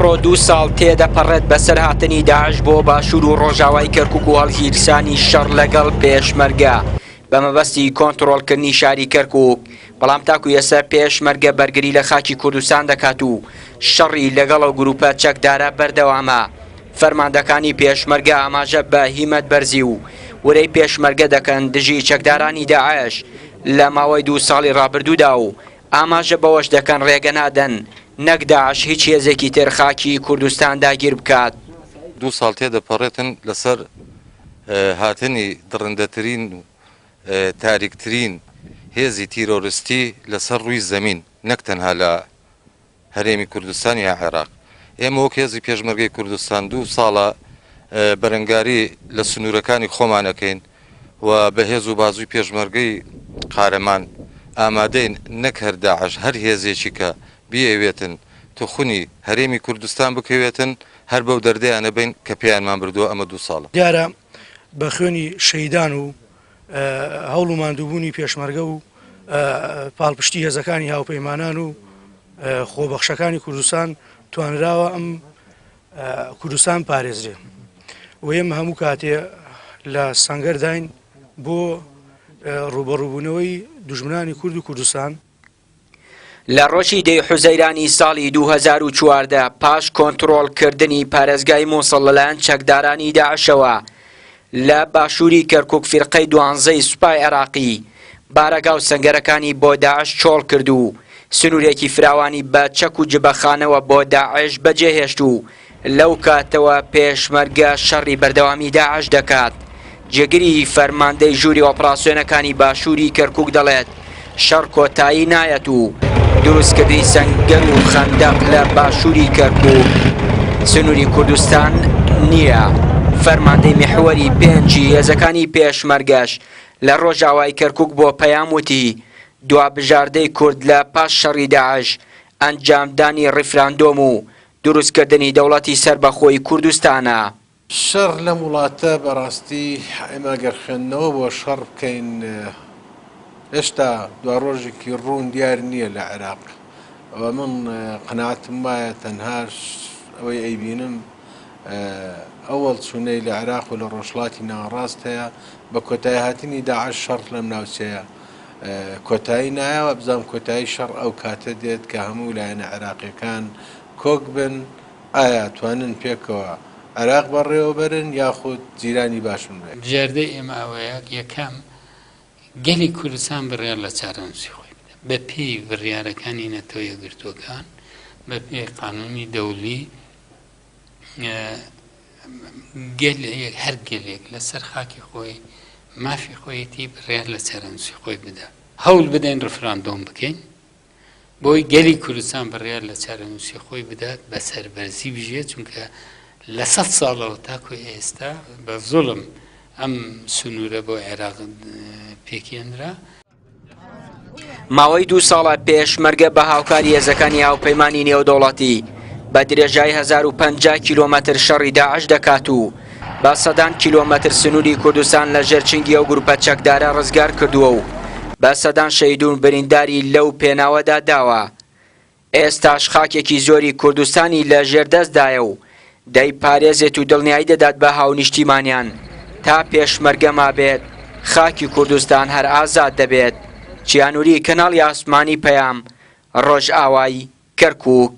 ئەمڕۆ 2 ساڵ تێدەپەڕێت بەسەر هاتنی داعش بۆ باشوور و ڕۆژاوای کەرکووک و هەڵگیرسانی شەڕ لەگەڵ پێشمەرگە بە مەبەستی کۆنتڕۆڵکردنی شاری کەرکووک. بەڵام تاکو ئێستا پێشمەرگە بەرگری لە خاکی کوردستان دەکات و شەڕی لەگەڵ ئەو گروپە چەکدارە بەردەوامە. فەرماندەکانی پێشمەرگە ئاماژە بە هیمەت بەرزی و وەرەی پێشمەرگە دەکەن دژی چەکدارانی داعش لە ماوەی 2 ساڵی ڕابردوودا و ئاماژە بەوەش دەکەن ڕێگە نادەن نەک داعش هیچ هێزێکی تر خاکی کوردستان داگیر بکات. 2 ساڵ تێدەپەڕێتن لەسەر هاتنی دڕندەترین و تاریکترین هێزی تیرۆریستی لەسەر ڕووی زەمین نەک تەنها لە هەرێمی کوردستان یا عێراق. ئێمە وەک هێزی پێشمەرگەی کوردستان 2 ساڵە بەرەنگاری لە سنوورەکانی خۆمانەکەین و بە هێز و بازووی پێشمەرگەی قارەمان ئامادەین نەک هەر داعش هەر هێزێکی کە بیەوێتن توخونی هەرێمی کوردستان بکەوێتن هەر بەو دەردەیانە بین کە پێیانمان بردووە ئەمە 2 ساڵە. دیارە بە خوێنی شەیدان و هەوڵ و ماندووبوونی پێشمەرگە و پاڵپشتی هێزەکانی هاوپەیمانان و خۆبەخشەکانی کوردستان توانراوە ئەم کوردستان پارێزرێ و ئێمە هەموو کاتێ لە سەنگەرداین بۆ ڕوبەڕووبوونەوەی دوژمنانی کورد و کوردستان. لە ڕۆژی 10 حوزەیرانی ساڵی 2014 پاش کۆنتڕۆڵکردنی پارێزگای مووسڵ لەلایەن چەکدارانی داعشەوە لە باشووری کەرکووک فیرقەی 12ی سوپای عێراقی بارەگا و سەنگەرەکانی بۆ داعش چۆڵ کرد و سنوورێکی فراوانی بە چەک و جبەخانەوە بۆ داعش بەجێهێشت و لەو کاتەوە پێشمەرگە شەڕی بەردەوامی داعش دەکات. جێگیری فەرماندەی ژووری ئۆپراسیۆنەکانی باشووری کەرکووک دەڵێت شەڕ کۆتایی نایەت و دروستکردنی سەنگەر و خەندەق لە باشووری کەرکووک سنووری کوردستان نییە. فەرماندەی میحوەری 5 هێزەکانی پێشمەرگەش لە ڕۆژاوای کەرکووک بۆ پەیام وتی دوابژاردەی کورد لە پاش شەڕی داعش ئەنجامدانی ڕیفراندۆم و دروستکردنی دەوڵەتی سەربەخۆی کوردستانە. شەڕ لە وڵاتە بەڕاستی ئێمە گەرخێنەوە بۆ شەڕ بکەین هێشتا دوا ڕۆژێکی ڕوون دیار نییە لە عێراق. ئەوە من قەناعەتم وایە تەنهاش ئەوەی ئەیبینم ئەوەڵ چوونەی لە عێراق و لە ڕۆژهەڵاتی ناڕاست هەیە بە کۆتایی هاتنی داعش شەڕ لەم ناوچەیە کۆتایی نایەوە بزانام کۆتایی شەڕ ئەو کاتە دێت کە هەموو لایەنە عێراقیەکان کۆک بن ئایا توانن پێکەوە عێراق بەڕێوەبەرن یاخود جیرانی باشن بێت. جێردەی ئێمە ئەوەیە یەکەم گەلی کوردستان بڕیار لە چارەنووسی خۆی بدە بە پێی بڕیارەکانی نەتۆ یەکگرتووەکان بە پێی قانونی دەولی گەلێک هەر گەلێک لەسەر خاکی خۆی مافی خۆیەتی بڕیار لە چارەنووسی خۆی بدە هەوڵ بدەین ڕفراندۆم بکەین بۆی گەلی کوردستان بڕیار لە چارەنووسی خۆی بدات بە سەربەرزی بژێت چونکە لە 100 ساڵەوە تاکو ئێستا بە زوڵم ئەم سنوورە بۆ عێراق پێکێنرا. ماوەی 2 ساڵە پێشمەرگە بە هاوکاری هێزەکانی هاوپەیمانی نێودەوڵەتی بە درێژای 1050 کیلۆمەتر شەڕی داعش دەکات و با سەدان کیلۆمەتر سنووری کوردستان لە ژێرچنگی ئەو گروپە چەکدارە ڕزگار کردووە و بە سەدان شەیدون برینداری لەو پێناوەدا داوە. ئێستاش خاکێکی زۆری کوردستانی لە ژێردەستدایە و دەی پارێزێت و دڵنیایی دەدات بە هاونیشتیمانیان تا پێشمەرگە مابێت خاکی کوردستان هەر ئازاد دەبێت. چیانووری کەناڵی ئاسمانی پەیام ڕۆژئاوای کەرکووک.